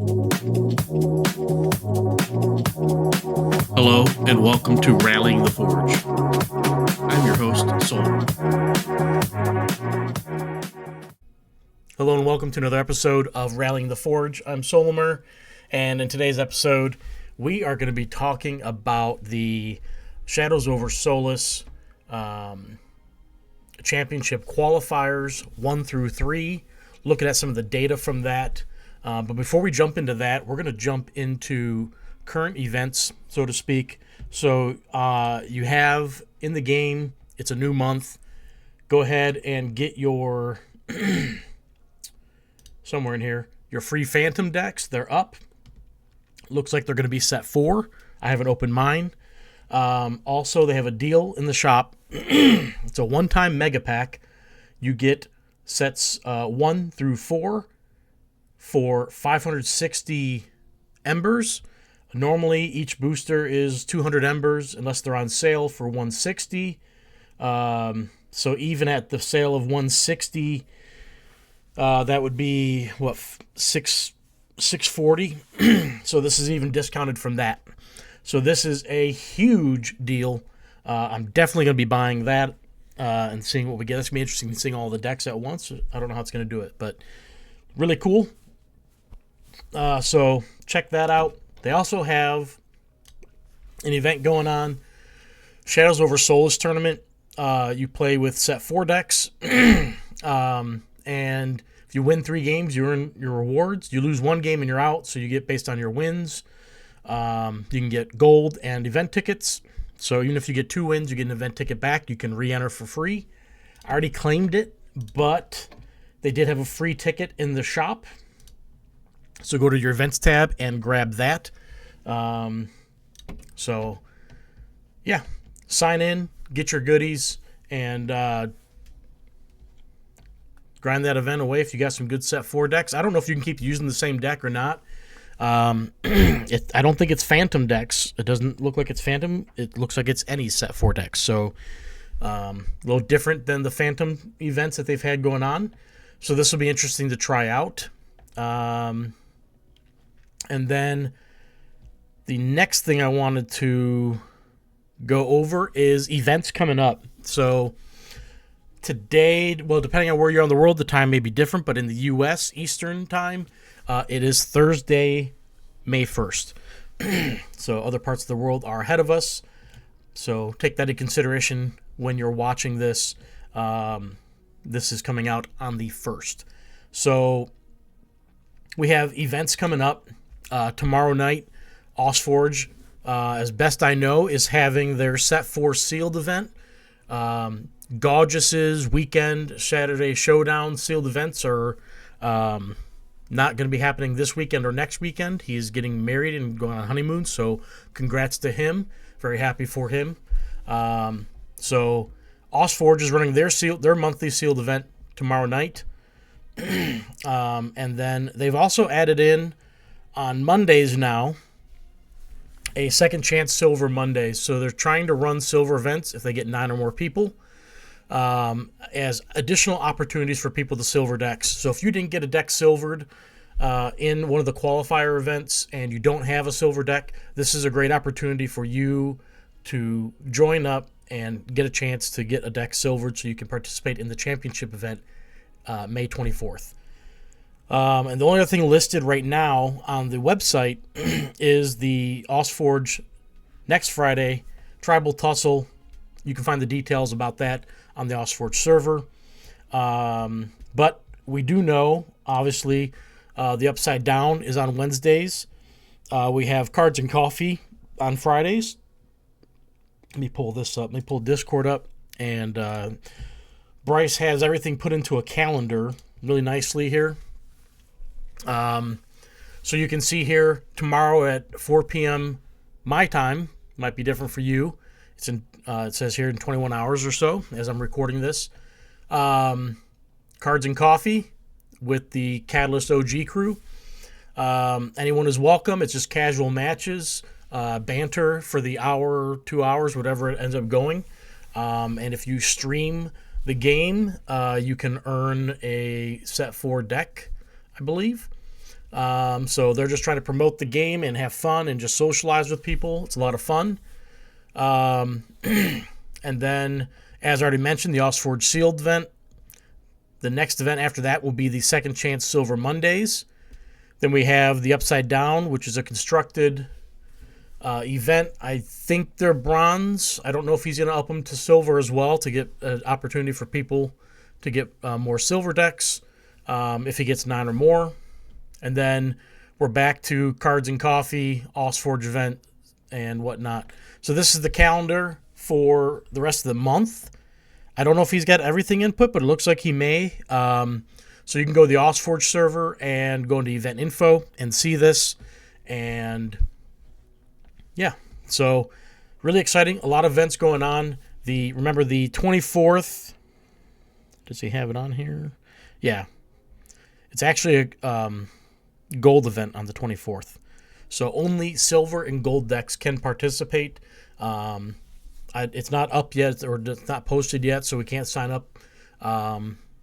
Hello, and welcome to Rallying the Forge. I'm your host, Sol. Hello, and welcome to another episode of Rallying the Forge. I'm Solimer, and in today's episode, we are going to be talking about the Shadows Over Solis Championship Qualifiers 1 through 3, looking at some of the data from that. But before we jump into that, we're going to jump into current events, so to speak. So you have in the game, it's a new month. Go ahead and get your, somewhere in here, your free Phantom decks. They're up. Looks like they're going to be set 4. I haven't opened mine. Also, they have a deal in the shop. It's a one-time mega pack. You get sets 1 through 4 for 560 embers. Normally, each booster is 200 embers unless they're on sale for 160. So even at the sale of 160, that would be, what, 640? So this is even discounted from that. So this is a huge deal. I'm definitely going to be buying that and seeing what we get. It's going to be interesting seeing all the decks at once. I don't know how it's going to do it, but really cool. So check that out. They also have an event going on, Shadows Over Solis tournament. You play with set 4 decks, and if you win 3 games, you earn your rewards. You lose 1 game and you're out, so you get based on your wins. You can get gold and event tickets. So even if you get 2 wins, you get an event ticket back. You can re-enter for free. I already claimed it, but they did have a free ticket in the shop. So go to your events tab and grab that. So, yeah, sign in, get your goodies, and grind that event away if you got some good set 4 decks. I don't know if you can keep using the same deck or not. I don't think it's Phantom decks. It doesn't look like it's Phantom. It looks like it's any set 4 decks. So a little different than the Phantom events that they've had going on. So this will be interesting to try out. And then the next thing I wanted to go over is events coming up. So today, well, depending on where you're on the world, the time may be different, but in the U.S. Eastern time, it is Thursday, May 1st. So other parts of the world are ahead of us. So take that into consideration when you're watching this. This is coming out on the 1st. So we have events coming up. Tomorrow night, SolForge, as best I know, is having their Set 4 sealed event. Gorgeous's weekend Saturday Showdown sealed events are not going to be happening this weekend or next weekend. He is getting married and going on honeymoon, so congrats to him. Very happy for him. So SolForge is running their monthly sealed event tomorrow night. And then they've also added in on Mondays now a second chance silver Mondays. So they're trying to run silver events if they get 9 or more people as additional opportunities for people to silver decks. So if you didn't get a deck silvered in one of the qualifier events and you don't have a silver deck, this is a great opportunity for you to join up and get a chance to get a deck silvered so you can participate in the championship event May 24th. And the only other thing listed right now on the website is the SolForge next Friday Tribal Tussle. You can find the details about that on the SolForge server. But we do know, obviously, the Upside Down is on Wednesdays. We have Cards and Coffee on Fridays. Let me pull this up. Let me pull Discord up. And Bryce has everything put into a calendar really nicely here. So you can see here tomorrow at 4 p.m. my time. Might be different for you. It's in. It says here in 21 hours or so as I'm recording this. Cards and Coffee with the Catalyst OG crew. Anyone is welcome. It's just casual matches, banter for the hour, 2 hours, whatever it ends up going. And if you stream the game, you can earn a set 4 deck, I believe. So they're just trying to promote the game and have fun and just socialize with people. It's a lot of fun. And then, as I already mentioned, the SolForge Sealed event. The next event after that will be the Second Chance Silver Mondays. Then we have the Upside Down, which is a constructed event. I think they're bronze. I don't know if he's going to up them to silver as well to get an opportunity for people to get more silver decks if he gets 9 or more. And then we're back to Cards and Coffee, SolForge event, and whatnot. So this is the calendar for the rest of the month. I don't know if he's got everything input, but it looks like he may. So you can go to the SolForge server and go into event info and see this. And yeah, so really exciting. A lot of events going on. Remember the 24th. Does he have it on here? Yeah. It's actually a gold event on the 24th. So only silver and gold decks can participate. It's not up yet, or it's not posted yet, so we can't sign up.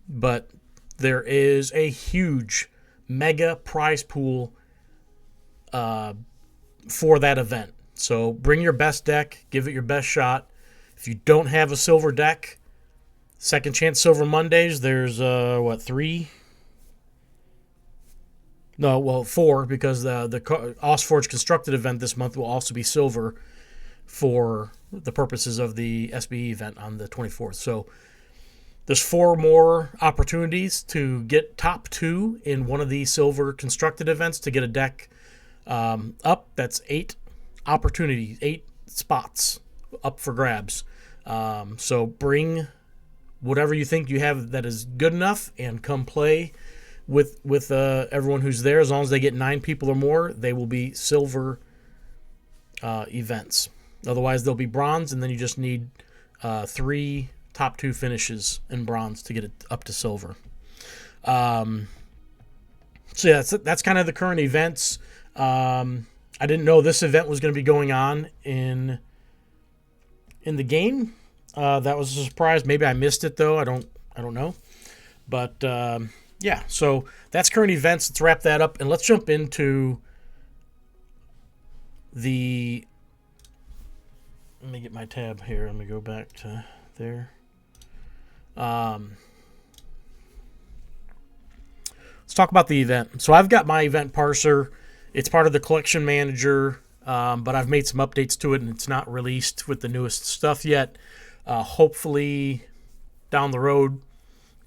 But there is a huge mega prize pool for that event. So bring your best deck, give it your best shot. If you don't have a silver deck, Second Chance Silver Mondays, there's 3? No, well, 4, because the SolForge Constructed event this month will also be silver for the purposes of the SBE event on the 24th. So there's 4 more opportunities to get top 2 in one of these silver constructed events to get a deck up. That's 8 opportunities, 8 spots up for grabs. So bring whatever you think you have that is good enough and come play with everyone who's there. As long as they get 9 people or more, they will be silver events. Otherwise, they'll be bronze, and then you just need 3 top 2 finishes in bronze to get it up to silver. So yeah, that's kind of the current events. I didn't know this event was going to be going on in the game. That was a surprise. Maybe I missed it though. I don't know. But yeah, so that's current events. Let's wrap that up and let's jump into the. Let me get my tab here. Let me go back to there. Let's talk about the event. So I've got my event parser. It's part of the collection manager, but I've made some updates to it, and it's not released with the newest stuff yet. Hopefully, down the road,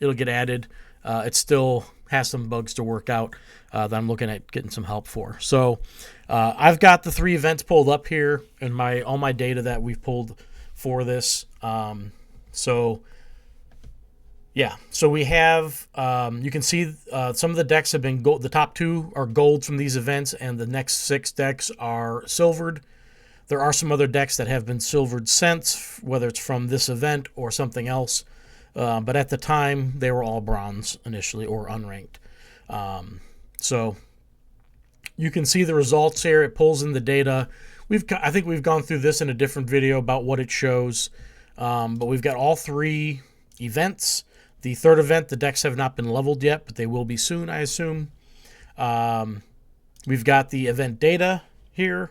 it'll get added. It still has some bugs to work out that I'm looking at getting some help for. So I've got the 3 events pulled up here and all my data that we've pulled for this. So yeah, so we have you can see some of the decks have been gold. The top 2 are gold from these events, and the next 6 decks are silvered. There are some other decks that have been silvered since, whether it's from this event or something else. But at the time, they were all bronze initially or unranked. So you can see the results here. It pulls in the data. I think we've gone through this in a different video about what it shows. But we've got all 3 events. The 3rd event, the decks have not been leveled yet, but they will be soon, I assume. We've got the event data here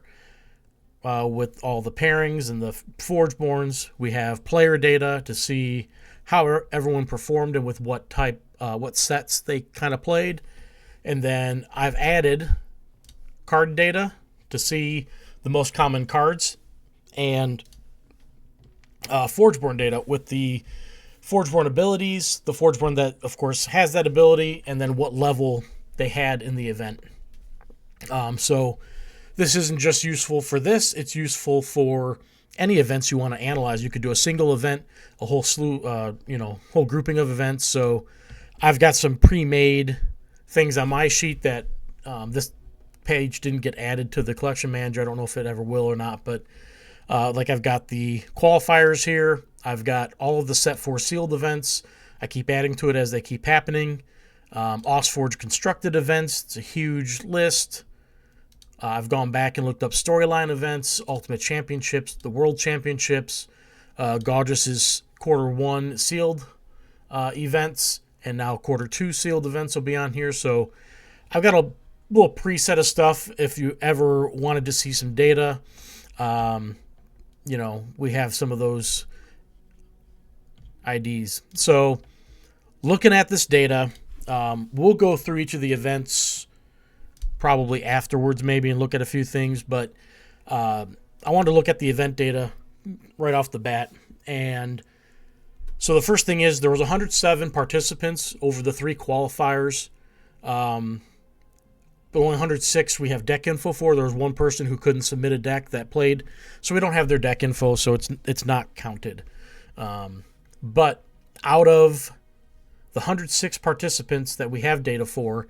with all the pairings and the Forgeborns. We have player data to see how everyone performed and with what sets they kind of played. And then I've added card data to see the most common cards and Forgeborn data with the Forgeborn abilities, the Forgeborn that, of course, has that ability, and then what level they had in the event. So this isn't just useful for this, it's useful for any events you want to analyze. You could do a single event, a whole slew, whole grouping of events. So I've got some pre-made things on my sheet that this page didn't get added to the collection manager. I don't know if it ever will or not, but like I've got the qualifiers here. I've got all of the set 4 sealed events. I keep adding to it as they keep happening. SolForge constructed events. It's a huge list. I've gone back and looked up storyline events, Ultimate Championships, the World Championships, Gaudrus's Quarter 1 sealed events, and now Quarter 2 sealed events will be on here. So I've got a little preset of stuff if you ever wanted to see some data. You know, we have some of those IDs. So looking at this data, we'll go through each of the events probably afterwards maybe and look at a few things, but I wanted to look at the event data right off the bat. And so the first thing is there was 107 participants over the 3 qualifiers. But only 106 we have deck info for. There was one person who couldn't submit a deck that played, so we don't have their deck info, so it's not counted. But out of the 106 participants that we have data for,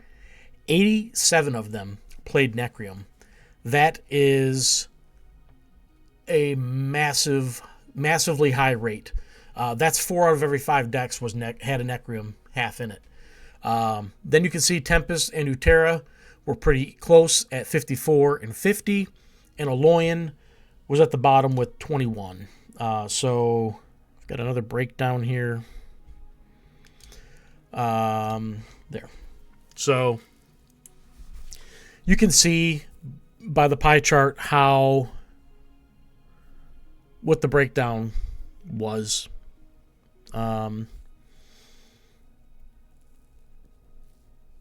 87 of them played Nekrium. That is a massively high rate. That's 4 out of every 5 decks had a Nekrium half in it. Then you can see Tempys and Uterra were pretty close at 54 and 50, and Aloyan was at the bottom with 21. So I've got another breakdown here. There. So you can see by the pie chart what the breakdown was.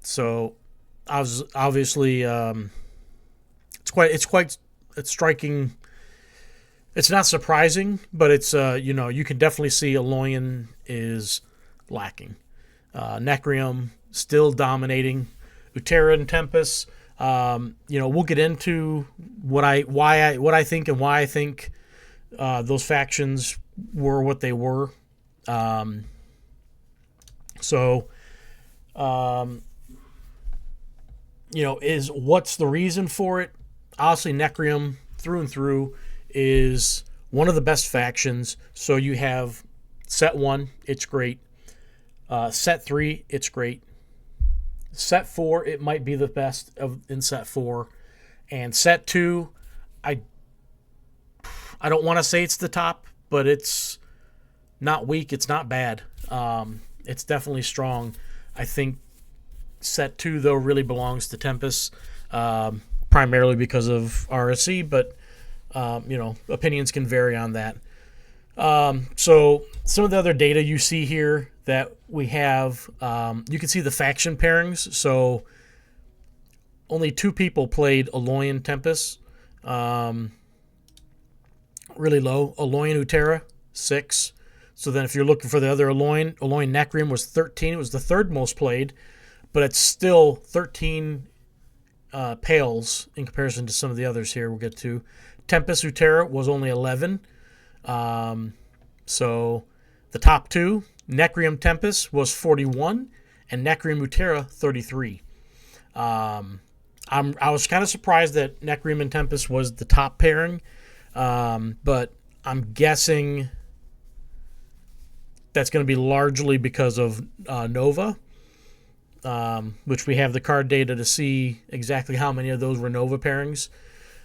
So obviously it's quite striking. It's not surprising, but it's you know, you can definitely see Aloyan is lacking. Nekrium still dominating. Uterra and Tempys. You know, we'll get into what I think and why I think those factions were what they were. You know, what's the reason for it? Honestly, Nekrium through and through is one of the best factions. So you have set 1, it's great. Set 3, it's great. Set 4, it might be the best in set 4. And set 2, I don't want to say it's the top, but it's not weak, it's not bad. It's definitely strong. I think set 2, though, really belongs to Tempys, primarily because of RSC, but you know, opinions can vary on that. So some of the other data you see here that we have, you can see the faction pairings. So only 2 people played Aloyan Tempys. Really low. Aloyan Uterra, 6. So then if you're looking for the other Aloyan Nekrium was 13. It was the 3rd most played, but it's still 13 pales in comparison to some of the others here we'll get to. Tempys Uterra was only 11. So the top 2, Nekrium Tempys was 41, and Nekrium Uterra 33. I was kind of surprised that Nekrium and Tempys was the top pairing, but I'm guessing that's going to be largely because of Nova, which we have the card data to see exactly how many of those were Nova pairings,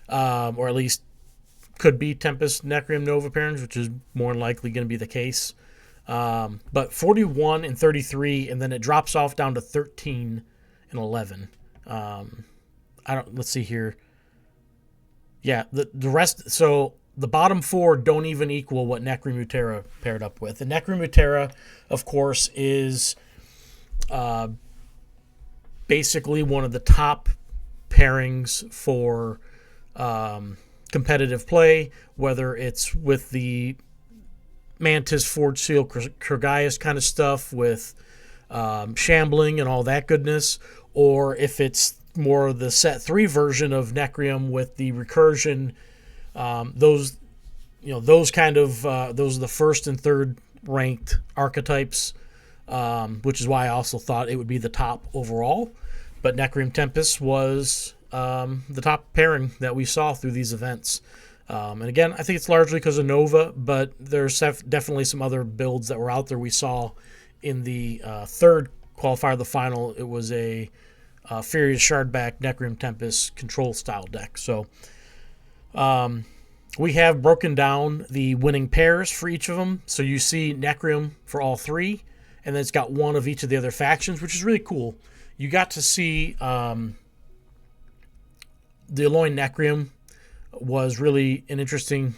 or at least could be Tempys Nekrium Nova pairings, which is more than likely going to be the case. But 41 and 33, and then it drops off down to 13 and 11. Let's see here. Yeah, the rest. So the bottom 4 don't even equal what Nekrium Uterra paired up with. And Nekrium Uterra, of course, is basically one of the top pairings for competitive play, whether it's with the Mantis, Forge Seal, Kyrgyz kind of stuff with shambling and all that goodness, or if it's more of the set 3 version of Nekrium with the recursion. Those are the 1st and 3rd ranked archetypes, which is why I also thought it would be the top overall. But Nekrium Tempys was the top pairing that we saw through these events. And again, I think it's largely because of Nova, but there's definitely some other builds that were out there. We saw in the 3rd qualifier of the final, it was a Furious Shardback Nekrium Tempys control style deck. So we have broken down the winning pairs for each of them. So you see Nekrium for all 3, and then it's got 1 of each of the other factions, which is really cool. You got to see the Alolan Nekrium was really an interesting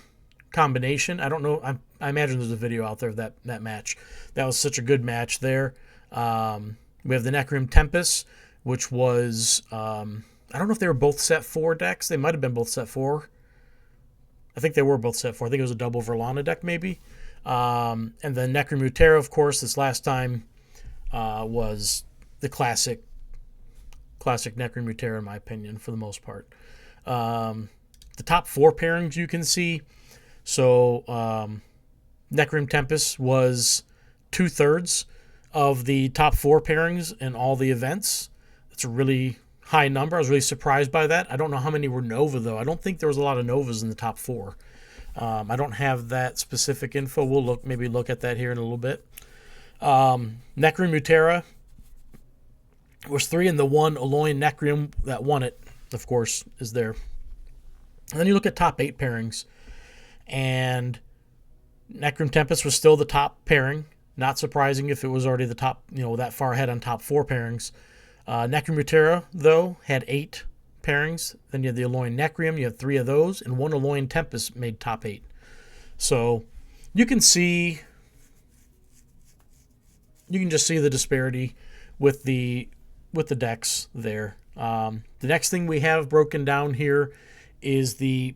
combination. I don't know. I imagine there's a video out there of that match. That was such a good match there. We have the Nekrium Tempys, which was, I don't know if they were both set 4 decks. They might have been both set 4. I think they were both set 4. I think it was a double Verlana deck maybe. And then Nekrium Uterra, of course, this last time was the classic Nekrium Uterra in my opinion for the most part. The top 4 pairings you can see. So Nekrium Tempys was 2/3 of the top 4 pairings in all the events. That's a really high number. I was really surprised by that. I don't know how many were Nova, though. I don't think there was a lot of Novas in the top 4. I don't have that specific info. We'll maybe look at that here in a little bit. Nekrium Uterra was 3, and the one Alolan Nekrium that won it, of course, is there. And then you look at top 8 pairings, and Nekrium Tempys was still the top pairing. Not surprising if it was already the top, that far ahead on top 4 pairings. Nekrium Uterra, though, had 8 pairings. Then you had the Alolan Nekrium. You had 3 of those, and one Alolan Tempys made top 8. So you can just see the disparity with the decks there. The next thing we have broken down here is the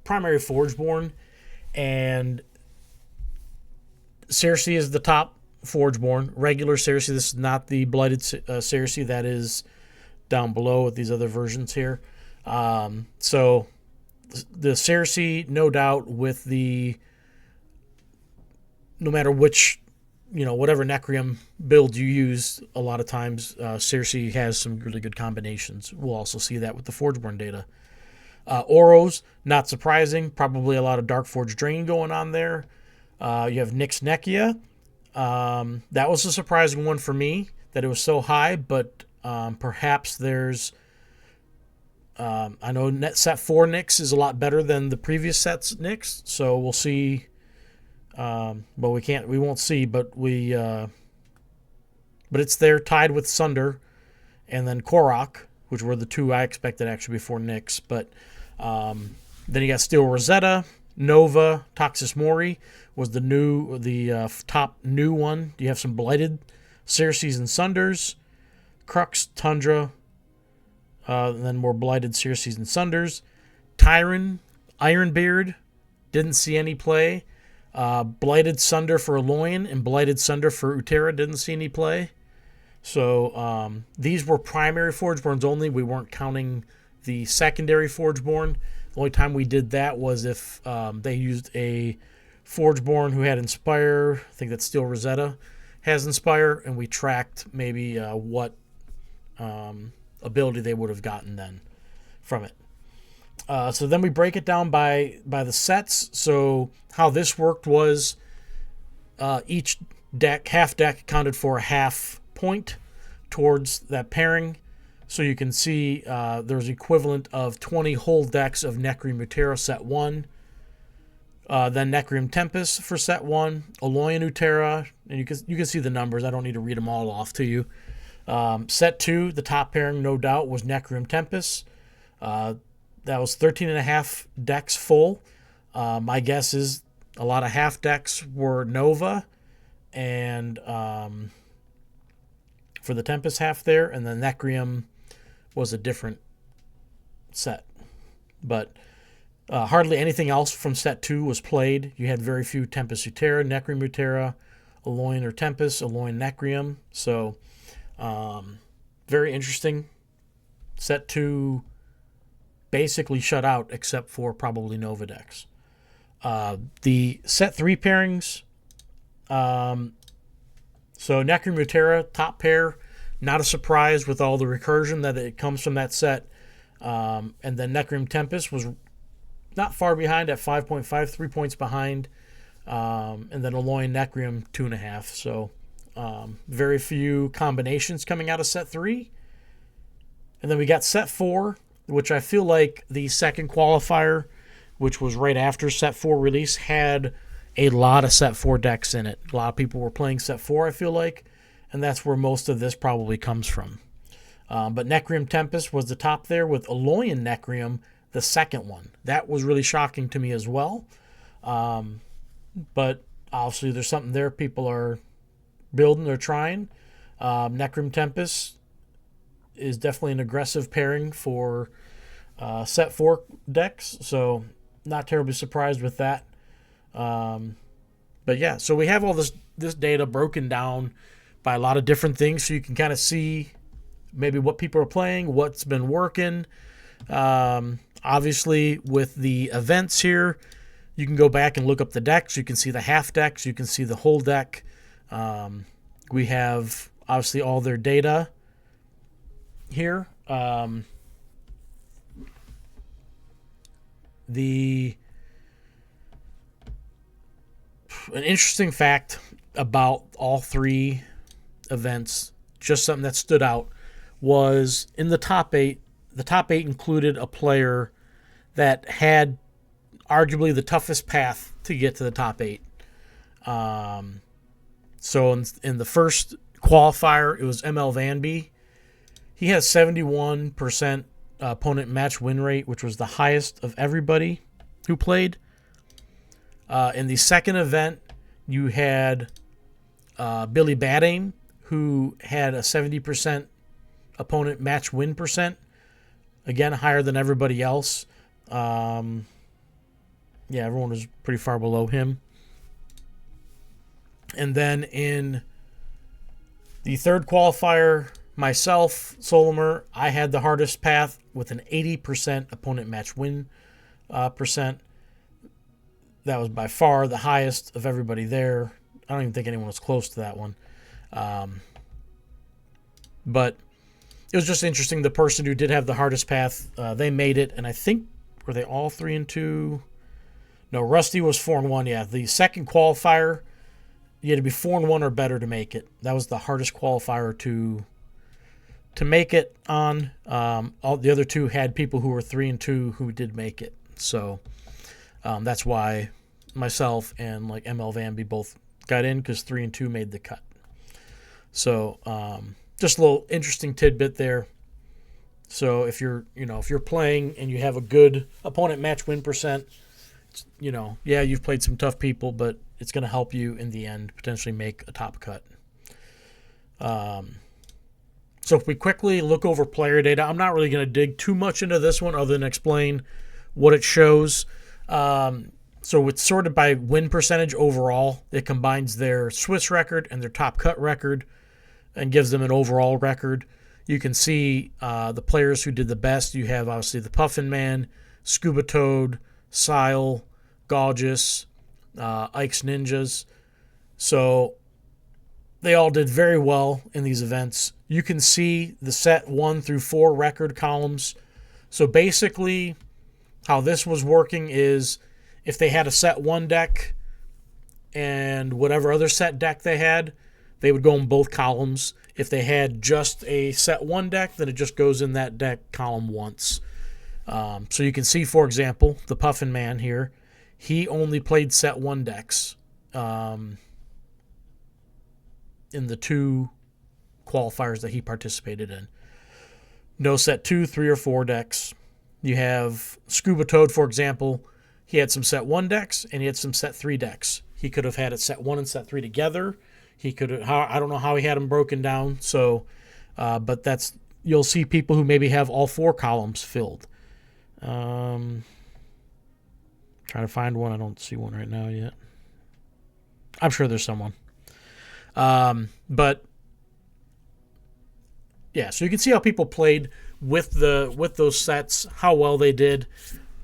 primary Forgeborn, and Cercee is the top Forgeborn. Regular Cercee. This is not the blighted Cercee that is down below with these other versions here. So the Cercee, no doubt, with no matter which, whatever Nekrium build you use, a lot of times Cercee has some really good combinations. We'll also see that with the Forgeborn data. Oros, not surprising. Probably a lot of Dark Forge Drain going on there. You have Nyx Nekia. That was a surprising one for me, that it was so high, but perhaps there's... I know set 4 Nyx is a lot better than the previous set's Nyx, so we'll see. But we won't see, but it's there tied with Sunder and then Korok, which were the 2 I expected actually before Nyx. But then you got Steel Rosetta, Nova, Toxis Mori was the top new one. You have some blighted Cercees and Sunders, Crux, Tundra, and then more blighted Cercees and Sunders. Tyron, Ironbeard, didn't see any play. Blighted Sunder for Alolan and Blighted Sunder for Uterra, didn't see any play. So these were primary Forgeborns only. We weren't counting the secondary Forgeborn. The only time we did that was if they used a Forgeborn who had Inspire. I think that's Steel Rosetta has Inspire, and we tracked maybe what ability they would have gotten then from it. So then we break it down by the sets. So how this worked was each half deck accounted for a half point towards that pairing. So you can see there's equivalent of 20 whole decks of Nekrium Uterra set 1. Then Nekrium Tempys for set 1, Alolan Uterra, and you can see the numbers. I don't need to read them all off to you. Set 2, the top pairing, no doubt, was Nekrium Tempys. That was 13.5 decks full. My guess is a lot of half decks were Nova, and for the Tempys half there, and the Nekrium was a different set. But hardly anything else from set 2 was played. You had very few Tempys Uterra, Nekrium Uterra, Alolan or Tempys, Alolan Nekrium. So very interesting. Set 2 basically shut out except for probably Nova decks. The set 3 pairings, so Nekrium Uterra, top pair, not a surprise with all the recursion that it comes from that set. And then Nekrium Tempys was not far behind at 5.5, 3 points behind. And then Alolan Nekrium, 2.5. So very few combinations coming out of set 3. And then we got set 4, which I feel like the second qualifier, which was right after set 4 release, had a lot of set 4 decks in it. A lot of people were playing set 4, I feel like, and that's where most of this probably comes from. But Nekrium Tempys was the top there, with Aloyan Nekrium the second one. That was really shocking to me as well. But obviously there's something there people are building or trying. Nekrium Tempys is definitely an aggressive pairing for set 4 decks, so not terribly surprised with that. But yeah, so we have all this data broken down by a lot of different things, so you can kind of see maybe what people are playing, what's been working. Obviously, with the events here, you can go back and look up the decks. You can see the half decks. You can see the whole deck. We have, obviously, all their data here. An interesting fact about all 3 events, just something that stood out, was in the top 8. The top 8 included a player that had arguably the toughest path to get to the top 8. So in the first qualifier, it was ML Vanby. He has 71% opponent match win rate, which was the highest of everybody who played. In the second event, you had Billy Badaim, who had a 70% opponent match win percent. Again, higher than everybody else. Yeah, everyone was pretty far below him. And then in the third qualifier, myself, Solimer, I had the hardest path with an 80% opponent match win percent. That was by far the highest of everybody there. I don't even think anyone was close to that one. But it was just interesting. The person who did have the hardest path, they made it. And I think, were they all 3-2? No, Rusty was 4-1. Yeah, the second qualifier, you had to be 4-1 or better to make it. That was the hardest qualifier to make it on. All the other 2 had people who were 3-2 who did make it. So that's why myself and like ML Vanby both got in, because 3-2 made the cut. So just a little interesting tidbit there. So if you're playing and you have a good opponent match win percent, yeah, you've played some tough people, but it's going to help you in the end potentially make a top cut. So if we quickly look over player data, I'm not really going to dig too much into this one other than explain what it shows. So it's sorted by win percentage overall. It combines their Swiss record and their top cut record and gives them an overall record. You can see the players who did the best. You have obviously the Puffin Man, Scuba Toad, Sile, Gorgeous, Ike's Ninjas. So they all did very well in these events. You can see the set 1 through 4 record columns. So basically how this was working is if they had a set 1 deck and whatever other set deck they had, they would go in both columns. If they had just a set 1 deck, then it just goes in that deck column once. So you can see, for example, the Puffin Man here. He only played set 1 decks in the 2 qualifiers that he participated in. No set 2, 3, or 4 decks. You have Scuba Toad, for example. He had some set 1 decks, and he had some set 3 decks. He could have had it set 1 and set 3 together. He could have, I don't know how he had them broken down. So, but that's, you'll see people who maybe have all 4 columns filled. Trying to find one. I don't see one right now yet. I'm sure there's someone. But yeah, so you can see how people played with those sets, how well they did.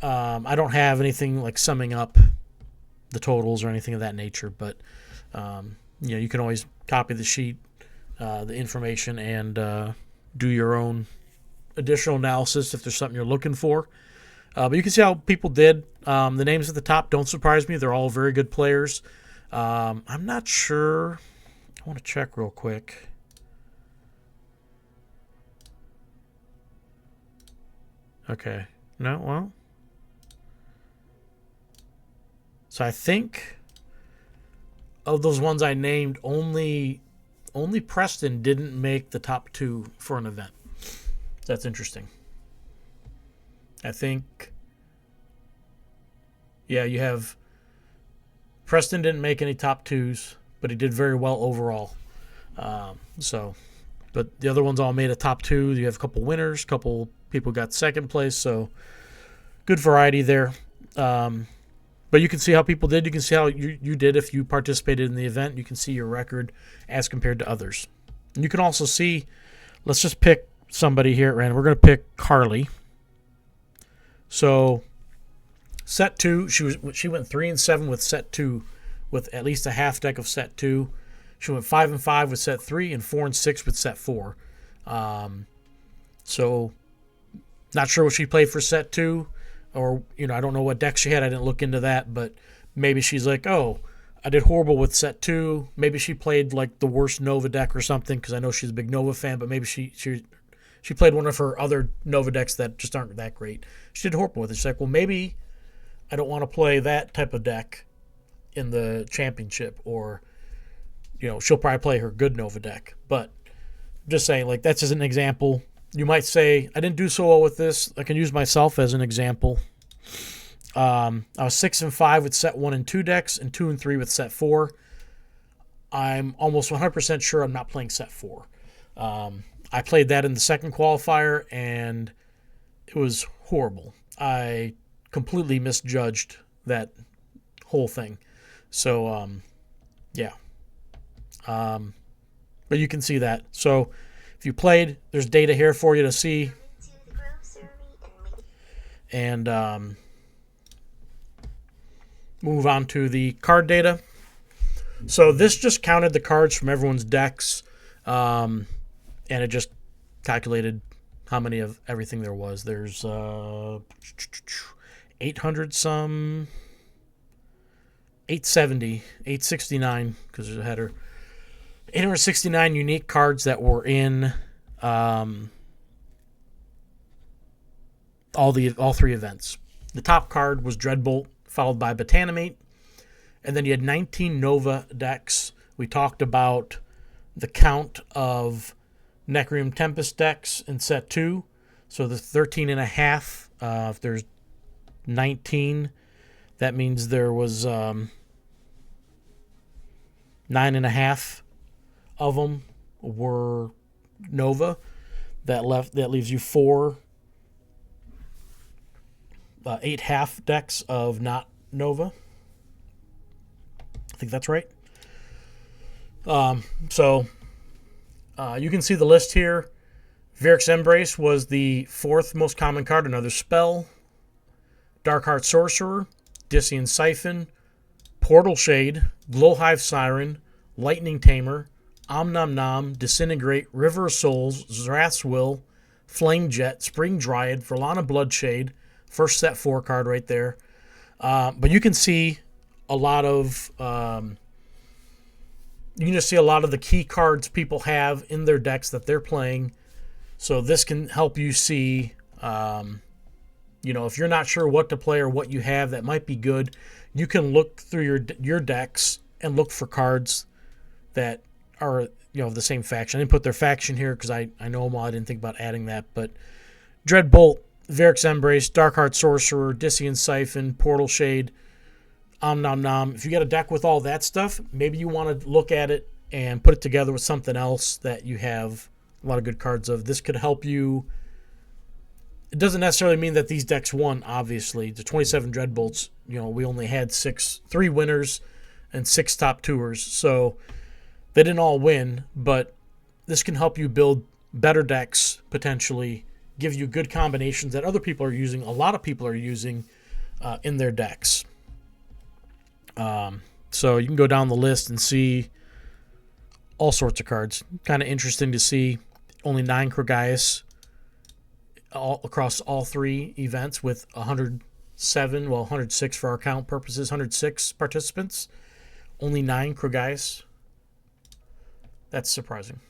I don't have anything like summing up the totals or anything of that nature, but you can always copy the sheet, the information, and do your own additional analysis if there's something you're looking for. But you can see how people did. The names at the top don't surprise me. They're all very good players. I'm not sure. I want to check real quick. Okay. No, well. So I think of those ones I named, only Preston didn't make the top 2 for an event. That's interesting. I think, yeah, you have Preston didn't make any top 2s, but he did very well overall. But the other ones all made a top 2. You have a couple winners, a couple people got second place, so good variety there. But you can see how people did. You can see how you did if you participated in the event. You can see your record as compared to others. And you can also see, let's just pick somebody here at random. We're going to pick Carly. So set 2, she went 3-7 with set 2, with at least a half deck of set 2. She went 5-5 with set 3 and 4-6 with set 4. So not sure what she played for set 2, or I don't know what deck she had. I didn't look into that, but maybe she's like, oh, I did horrible with set 2. Maybe she played like the worst Nova deck or something, because I know she's a big Nova fan. But maybe she played one of her other Nova decks that just aren't that great. She did horrible with it. She's like, well, maybe I don't want to play that type of deck in the championship, or she'll probably play her good Nova deck. But just saying, like, that's just an example. You might say, I didn't do so well with this. I can use myself as an example. I was 6-5 with set 1 and 2 decks, and 2 and 3 with set 4. I'm almost 100% sure I'm not playing set 4. I played that in the second qualifier, and it was horrible. I completely misjudged that whole thing. So, yeah. But you can see that. So if you played, there's data here for you to see. And move on to the card data. So this just counted the cards from everyone's decks, and it just calculated how many of everything there was. There's 800 some, 870, 869, because there's a header. 869 unique cards that were in all 3 events. The top card was Dreadbolt, followed by Botanimate, and then you had 19 Nova decks. We talked about the count of Nekrium Tempys decks in set 2, so the 13.5. If there's 19, that means there was 9.5 of them were Nova. That leaves you 8 half decks of not Nova. I think that's right. So you can see the list here. Varric's Embrace was the 4th most common card, another spell. Darkheart Sorcerer, Disseian Siphon, Portal Shade, Glowhive Siren, Lightning Tamer, Nom, Disintegrate, River of Souls, Zrath's Will, Flame Jet, Spring Dryad, Verlana Bloodshade, first set 4 card right there. But you can see a lot of you can just see a lot of the key cards people have in their decks that they're playing. So this can help you see, if you're not sure what to play or what you have that might be good, you can look through your decks and look for cards that are of the same faction. I didn't put their faction here because I know them all. I didn't think about adding that. But Dreadbolt, Varric's Embrace, Darkheart Sorcerer, Disseian Siphon, Portal Shade, Nom. If you got a deck with all that stuff, maybe you want to look at it and put it together with something else that you have a lot of good cards of. This could help you. It doesn't necessarily mean that these decks won, obviously. The 27 Dreadbolts, we only had 3 winners and 6 top 2ers. So they didn't all win, but this can help you build better decks, potentially, give you good combinations that other people are using, a lot of people are using in their decks. So you can go down the list and see all sorts of cards. Kind of interesting to see only 9 Krogaius across all 3 events with 106 for our count purposes, 106 participants. Only 9 Krogaius. That's surprising.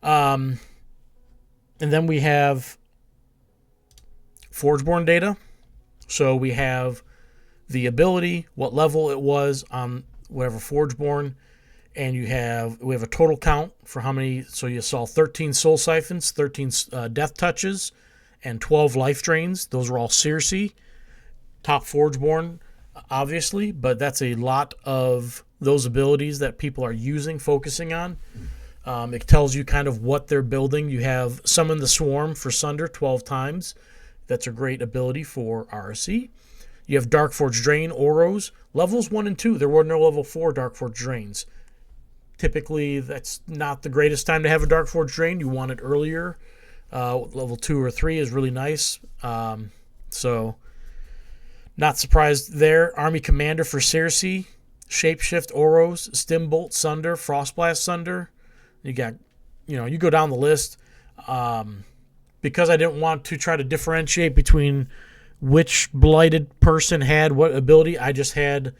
And then we have Forgeborn data. So we have the ability, what level it was on whatever Forgeborn. And we have a total count for how many. So you saw 13 soul siphons, 13 death touches, and 12 life drains. Those were all Cercee. Top Forgeborn, obviously, but that's a lot of those abilities that people are using, focusing on. It tells you kind of what they're building. You have Summon the Swarm for Sunder 12 times. That's a great ability for RC. You have Darkforge Drain, Oros, levels 1 and 2. There were no level 4 Darkforge Drains. Typically, that's not the greatest time to have a Darkforge Drain. You want it earlier. Level 2 or 3 is really nice. So, not surprised there. Army Commander for Cercee, Shapeshift, Oros, Stimbolt, Sunder, Frostblast, Sunder. You got, you go down the list. Because I didn't want to try to differentiate between which blighted person had what ability, I just had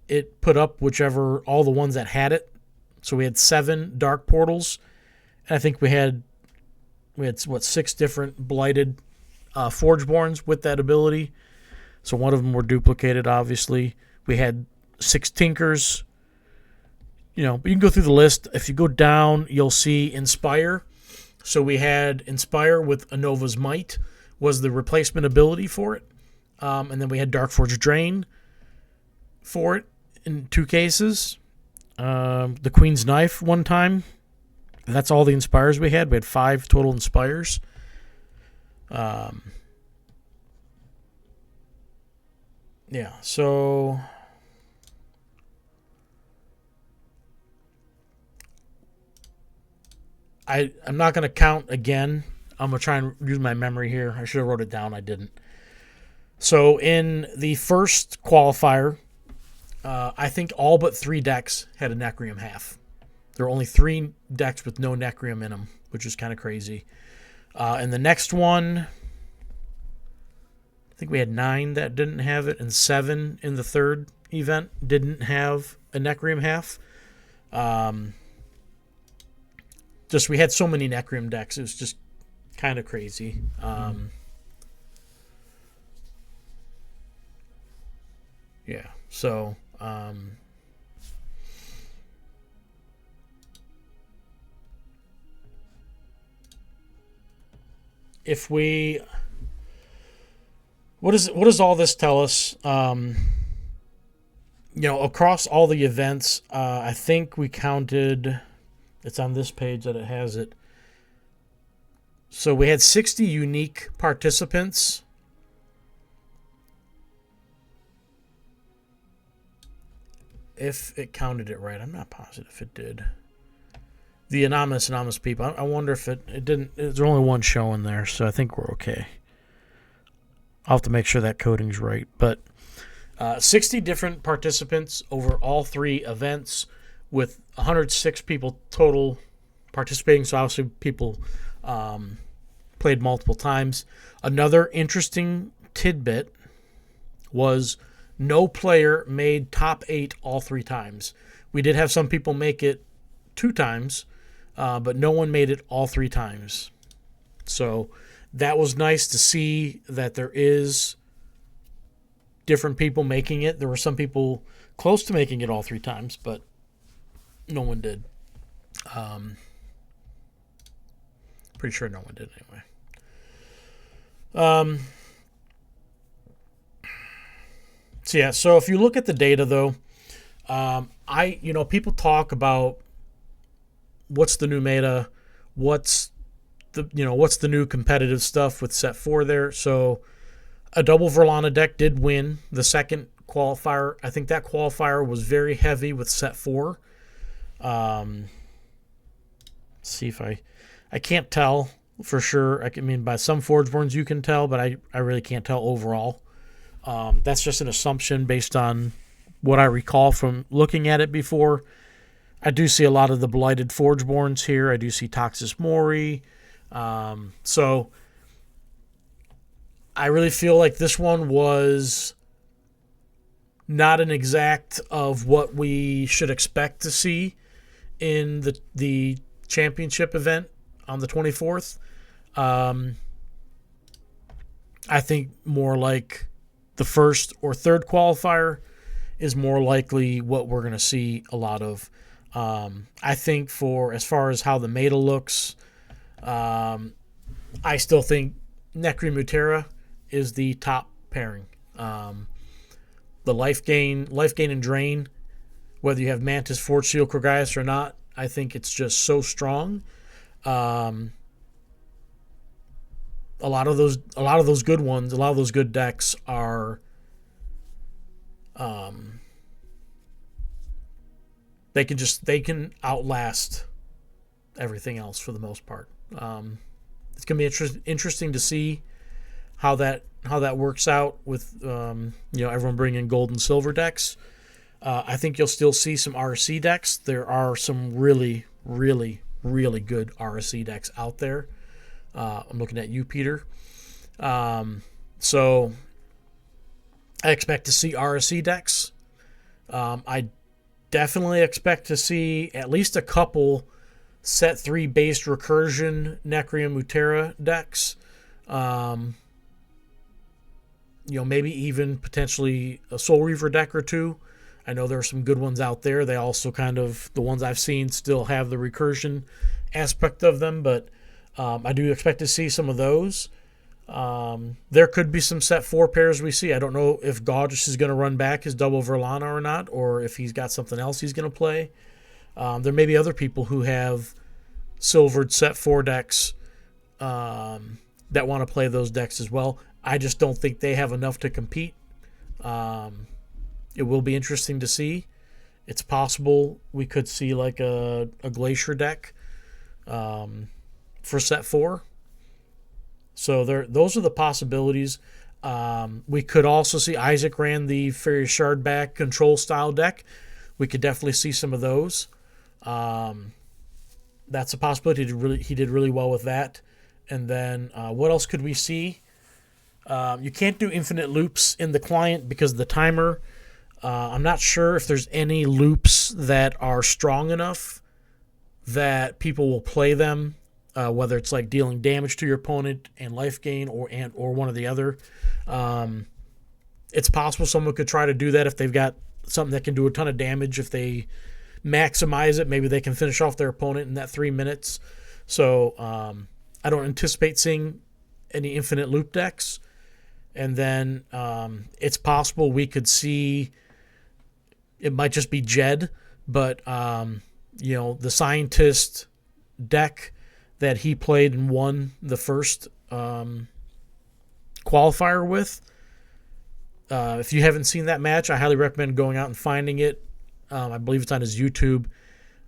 it put up all the ones that had it. So we had 7 dark portals, and I think we had 6 different blighted Forgeborns with that ability. So one of them were duplicated, obviously. We had 6 Tinkers. But you can go through the list. If you go down, you'll see Inspire. So we had Inspire with Anova's Might was the replacement ability for it. And then we had Darkforge Drain for it in 2 cases. The Queen's Knife one time. That's all the Inspires we had. We had 5 total Inspires. Yeah, so I'm not going to count again. I'm going to try and use my memory here. I should have wrote it down. I didn't. So in the first qualifier, I think all but 3 decks had a Nekrium half. There were only 3 decks with no Nekrium in them, which is kind of crazy. And the next one, I think we had 9 that didn't have it, and 7 in the third event didn't have a Nekrium half. We had so many Nekrium decks. It was just kind of crazy. Yeah, so if we, what does all this tell us? Across all the events, I think we counted. It's on this page that it has it. So we had 60 unique participants. If it counted it right, I'm not positive if it did. The anonymous people. I wonder if it didn't. There's only one showing there, so I think we're okay. I'll have to make sure that coding's right. But 60 different participants over all 3 events, with 106 people total participating. So obviously people played multiple times. Another interesting tidbit was no player made top 8 all 3 times. We did have some people make it 2 times, but no one made it all 3 times. So that was nice to see that there is different people making it. There were some people close to making it all 3 times, but no one did. Pretty sure no one did anyway. So if you look at the data though, people talk about what's the new meta, what's the new competitive stuff with set 4 there. So a double Verlana deck did win the second qualifier. I think that qualifier was very heavy with set 4. See if I can't tell for sure. I mean, by some Forgeborns you can tell, but I really can't tell overall. That's just an assumption based on what I recall from looking at it before. I do see a lot of the blighted Forgeborns here. I do see Toxis Mori. So I really feel like this one was not an exact of what we should expect to see in the championship event on the 24th. I think more like the first or third qualifier is more likely what we're going to see a lot of. I think for as far as how the meta looks, I still think Nekrium Uterra is the top pairing. The life gain and drain, whether you have Mantis, Forge, Seal, Krogaius or not, I think it's just so strong. A lot of those good ones, a lot of those good decks are, they can outlast everything else for the most part. It's gonna be interesting to see how that works out with everyone bringing gold and silver decks. I think you'll still see some RC decks. There are some really, really, really good RC decks out there. I'm looking at you, Peter. So I expect to see RC decks. I definitely expect to see at least a couple set 3 based recursion Nekrium Uterra decks. Maybe even potentially a Soul Reaver deck or two. I know there are some good ones out there. They also kind of, the ones I've seen still have the recursion aspect of them, but I do expect to see some of those. There could be some set 4 pairs we see. I don't know if Gorgeous is going to run back his double Verlana or not, or if he's got something else he's going to play. There may be other people who have silvered set 4 decks that want to play those decks as well. I just don't think they have enough to compete. It will be interesting to see. It's possible we could see like a Glacier deck for set 4. So those are the possibilities. We could also see Isaac ran the Fairy Shardback control style deck. We could definitely see some of those. That's a possibility. He did really well with that. And then what else could we see? You can't do infinite loops in the client because of the timer. I'm not sure if there's any loops that are strong enough that people will play them, whether it's like dealing damage to your opponent and life gain or one or the other. It's possible someone could try to do that if they've got something that can do a ton of damage. If they maximize it, maybe they can finish off their opponent in that 3 minutes. So I don't anticipate seeing any infinite loop decks. And then it's possible we could see, it might just be Jed, but the Scientist deck that he played and won the first qualifier with. If you haven't seen that match, I highly recommend going out and finding it. I believe it's on his YouTube.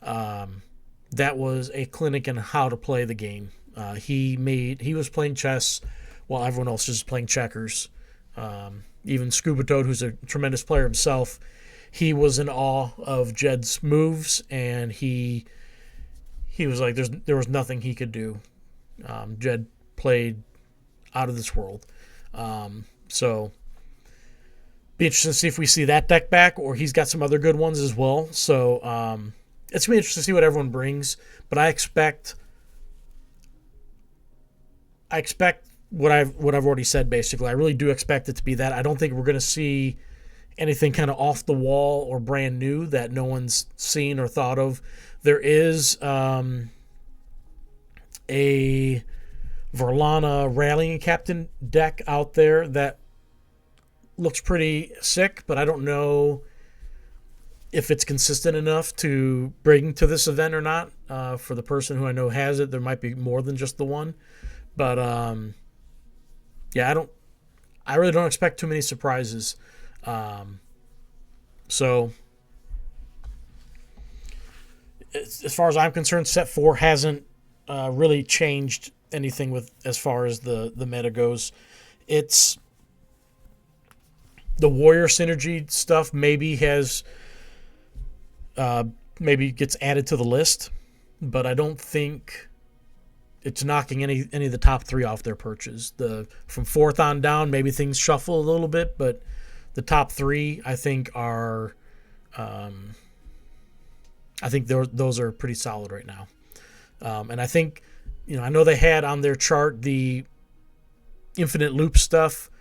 That was a clinic in how to play the game. He was playing chess while everyone else is playing checkers. Even Scuba Toad, who's a tremendous player himself, he was in awe of Jed's moves, and he was like, there was nothing he could do. Jed played out of this world. So be interesting to see if we see that deck back, or he's got some other good ones as well. So it's going to be interesting to see what everyone brings, but I expect what I've already said, basically. I really do expect it to be that. I don't think we're going to see anything kind of off the wall or brand new that no one's seen or thought of. There is a Verlana Rallying Captain deck out there that looks pretty sick, but I don't know if it's consistent enough to bring to this event or not. For the person who I know has it, there might be more than just the one. But I really don't expect too many surprises. So as far as I'm concerned, set 4 hasn't really changed anything with as far as the meta goes. It's the warrior synergy stuff maybe has maybe gets added to the list, but I don't think it's knocking any of the top 3 off their perches. From 4th on down, maybe things shuffle a little bit, but the top 3 I think are I think those are pretty solid right now. And I think, I know they had on their chart the infinite loop stuff.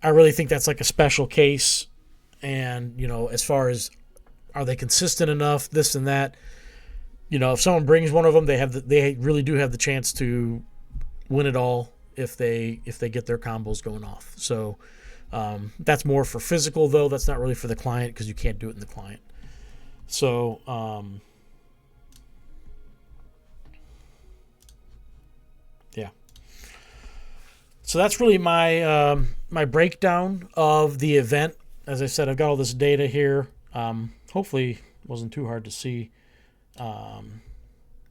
I really think that's like a special case. And, as far as Are they consistent enough? This and that. You know, if someone brings one of them, they really do have the chance to win it all if they get their combos going off. So that's more for physical, though. That's not really for the client because you can't do it in the client. So yeah. So that's really my my breakdown of the event. As I said, I've got all this data here. Hopefully it wasn't too hard to see.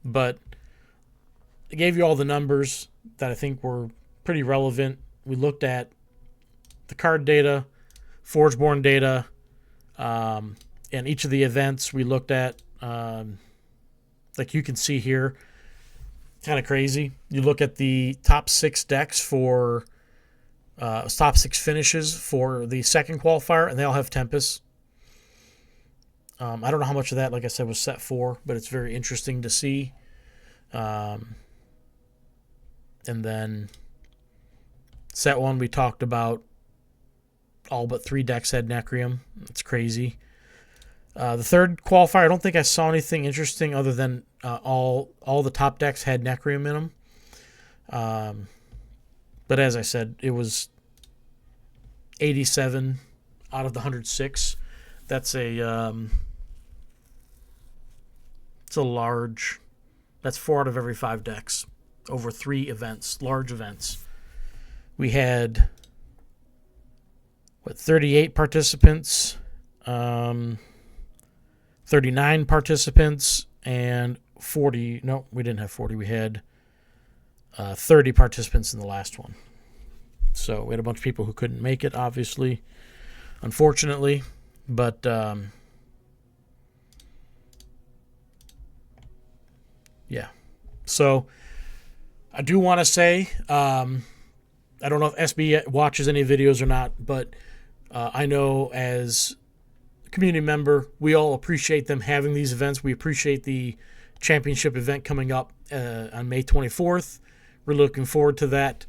But I gave you all the numbers that I think were pretty relevant. We looked at the card data, Forgeborn data, and each of the events we looked at, like you can see here, kind of crazy. You look at the top 6 decks for top 6 finishes for the second qualifier, and they all have Tempys. I don't know how much of that, like I said, was set 4, but it's very interesting to see. And then set 1, we talked about all but 3 decks had Nekrium. It's crazy. The third qualifier, I don't think I saw anything interesting other than all the top decks had Nekrium in them. But as I said, it was 87 out of the 106. That's it's a large. That's 4 out of every 5 decks over 3 events, large events. We had 38 participants, 39 participants, and 40. No, we didn't have 40. We had 30 participants in the last one. So we had a bunch of people who couldn't make it, obviously, unfortunately. But yeah. So I do want to say, I don't know if SB watches any videos or not, but I know as a community member, we all appreciate them having these events. We appreciate the championship event coming up on May 24th. We're looking forward to that.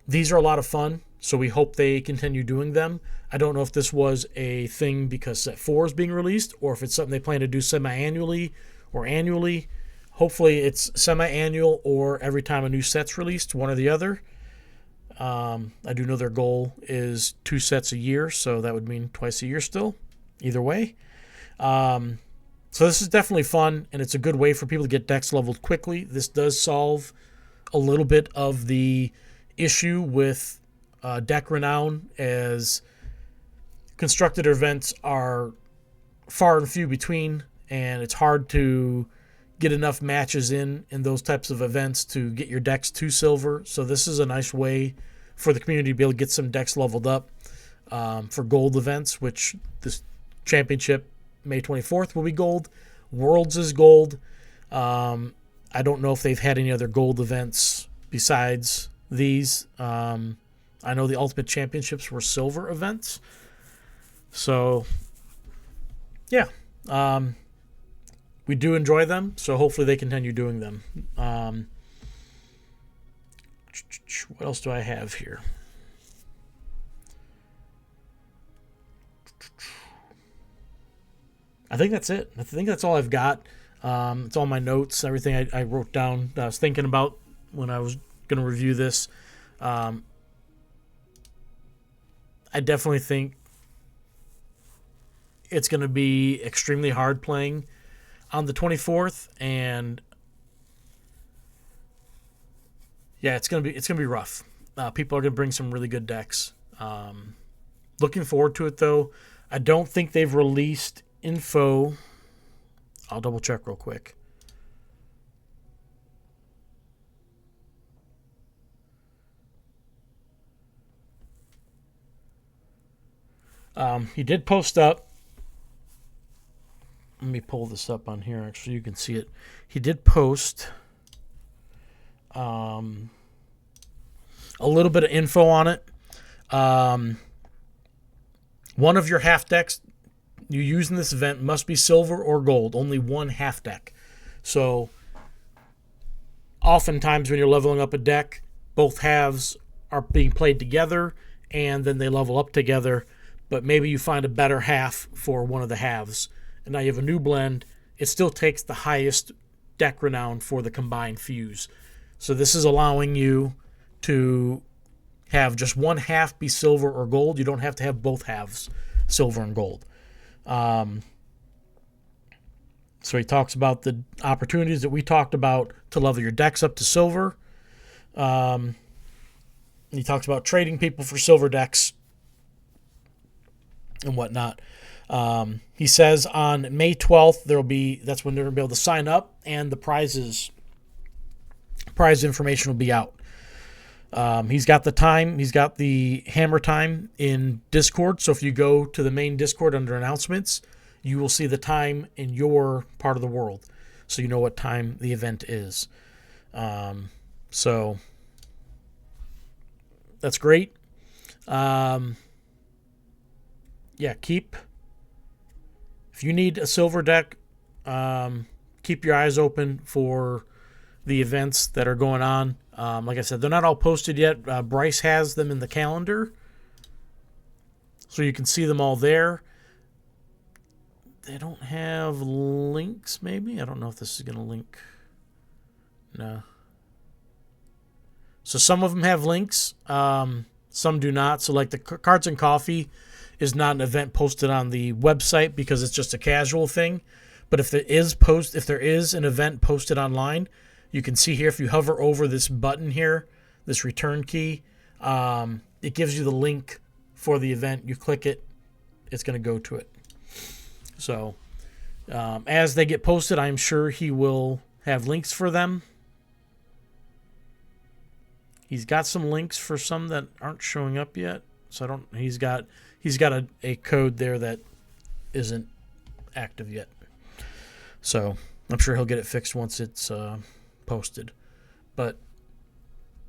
These are a lot of fun, so we hope they continue doing them. I don't know if this was a thing because Set 4 is being released or if it's something they plan to do semi-annually or annually. Hopefully it's semi-annual or every time a new set's released, one or the other. I do know their goal is 2 sets a year, so that would mean twice a year still. Either way. So this is definitely fun, and it's a good way for people to get decks leveled quickly. This does solve a little bit of the issue with deck renown, as constructed events are far and few between, and it's hard to get enough matches in those types of events to get your decks to silver. So this is a nice way for the community to be able to get some decks leveled up for gold events, which this championship May 24th will be gold. Worlds is gold. I don't know if they've had any other gold events besides these. I know the Ultimate Championships were silver events. So, yeah. We do enjoy them, so hopefully they continue doing them. What else do I have here? I think that's it. I think that's all I've got. It's all my notes, everything I wrote down that I was thinking about when I was going to review this. I definitely think it's going to be extremely hard playing on the 24th, and yeah, it's gonna be rough. People are gonna bring some really good decks. Looking forward to it though. I don't think they've released info. I'll double check real quick. He did post up. Let me pull this up on here. Actually, you can see it. He did post a little bit of info on it. One of your half decks you use in this event must be silver or gold. Only one half deck. So, oftentimes when you're leveling up a deck, both halves are being played together, and then they level up together. but maybe you find a better half for one of the halves, and now you have a new blend. It still takes the highest deck renown for the combined fuse. So this is allowing you to have just one half be silver or gold. You don't have to have both halves silver and gold. So he talks about the opportunities that we talked about to level your decks up to silver. He talks about trading people for silver decks and whatnot. He says on May 12th, that's when they're going to be able to sign up, and the prize information will be out. He's got the time. He's got the hammer time in Discord. So if you go to the main Discord under announcements, you will see the time in your part of the world, so you know what time the event is. So that's great. If you need a silver deck, keep your eyes open for the events that are going on. Like I said, they're not all posted yet. Bryce has them in the calendar, so you can see them all there. They don't have links, maybe? I don't know if this is going to link. No. So some of them have links. Some do not. So like the Cards and Coffee is not an event posted on the website because it's just a casual thing. But if there is an event posted online, you can see here, if you hover over this button here, this return key, it gives you the link for the event. You click it, it's going to go to it. So as they get posted, I'm sure he will have links for them. He's got some links for some that aren't showing up yet. So he's got a code there that isn't active yet. So I'm sure he'll get it fixed once it's posted. But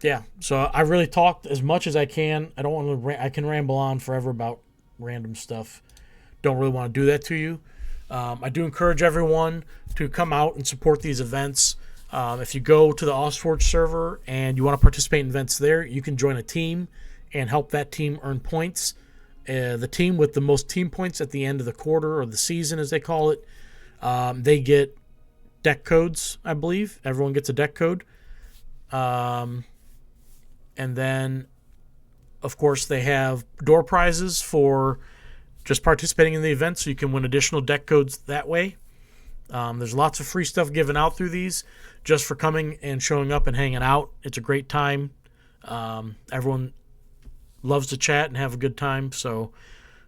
yeah, so I really talked as much as I can. I don't want to. I can ramble on forever about random stuff. Don't really want to do that to you. I do encourage everyone to come out and support these events. If you go to the SolForge server and you want to participate in events there, you can join a team and help that team earn points. The team with the most team points at the end of the quarter or the season, as they call it, they get deck codes, I believe. Everyone gets a deck code. And then, of course, they have door prizes for just participating in the event, so you can win additional deck codes that way. There's lots of free stuff given out through these just for coming and showing up and hanging out. It's a great time. Everyone loves to chat and have a good time, so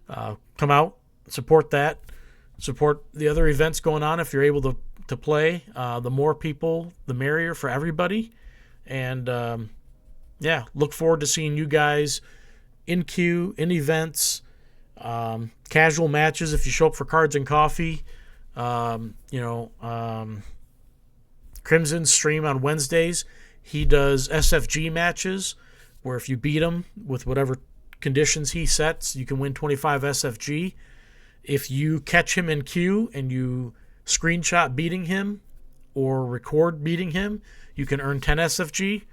come out, support that. Support the other events going on if you're able to play. The more people, the merrier for everybody. And, look forward to seeing you guys in queue, in events, casual matches if you show up for Cards and Coffee. Crimson's stream on Wednesdays. He does SFG matches where if you beat him with whatever conditions he sets, you can win 25 SFG. If you catch him in queue and you screenshot beating him or record beating him, you can earn 10 SFG.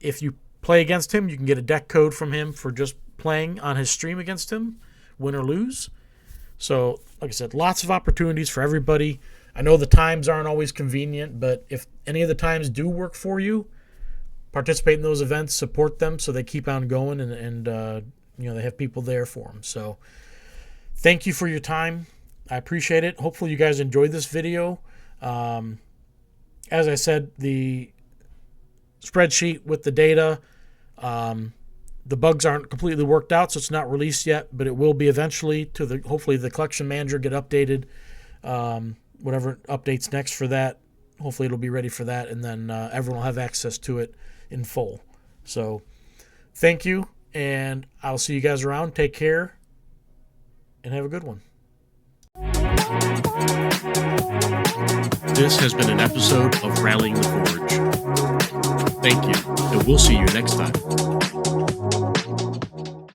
If you play against him, you can get a deck code from him for just playing on his stream against him, win or lose. So, like I said, lots of opportunities for everybody. I know the times aren't always convenient, but if any of the times do work for you, participate in those events, support them so they keep on going, and they have people there for them. So thank you for your time. I appreciate it. Hopefully you guys enjoyed this video. As I said, the spreadsheet with the data, the bugs aren't completely worked out, so it's not released yet, but it will be eventually. Hopefully the collection manager get updated. Whatever updates next for that, hopefully it'll be ready for that, and then everyone will have access to it in full. So thank you, and I'll see you guys around. Take care, and have a good one. This has been an episode of Rallying the Forge. Thank you, and we'll see you next time.